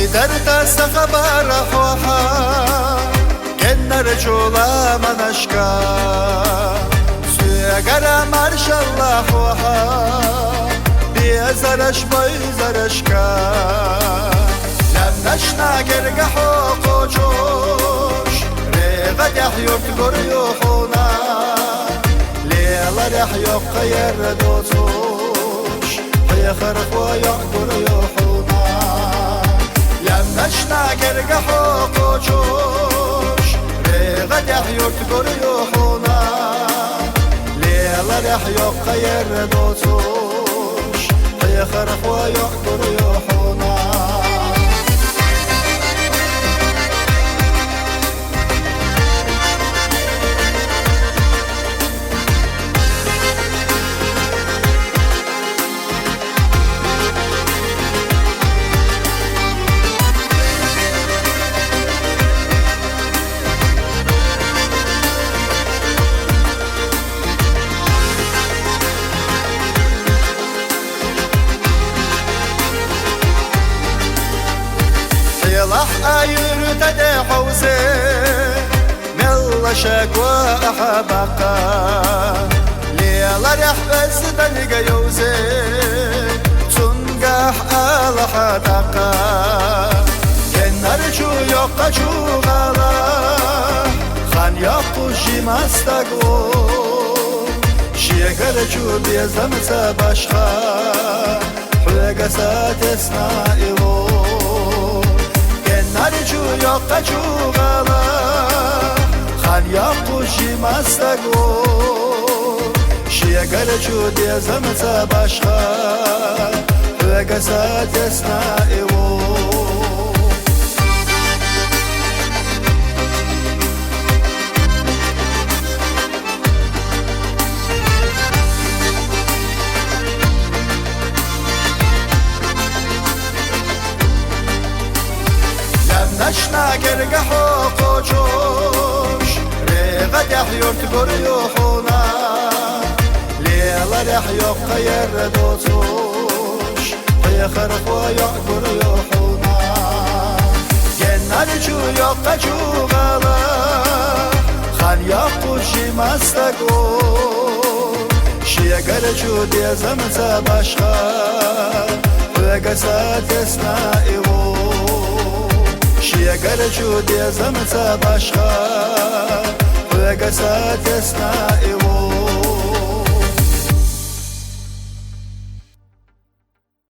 در دست خبر خواها کنار جولا منشکا سویگر مرشالله خواها بیزرش بیزرشکا لمنش نگرگه حقو جوش ریغد یحیوت گریو خونا لیلا رحیو خیر دوتوش خرق و یعقر یحونا لمنش نگرگه حقو جوش ریغد یحیوت گر یحونا لیلا رحیو خیر دوتوش خرق و یعقر یحونا يلح آير تدي حوزي ملا شاكوا أحبقا ليلا رح بس دنيقا يوزي تنقح آل حدقا كنرجو يوقع جوغالا خان يقو جيماستقو شيقر جو بيزم تباشخا حلقا ساتسنائلو نرجو يوقع جوغالا خان يقو جيماستقو شيقر جو بيزم تباشخا حلقا ساتسنائلو نشنا گرگه حقو جوش ریغد یحیوت گر یحونا لیلا رحیو خیر دوتوش خرق و یعقر یحونا گنر جو یوقع جوغالا خان یقو جیماستگو شیگر جو دیزم تباشخا حلقا ساتسنائلو شيقر جو ديزم تباشخا حلقا ساتسنائلو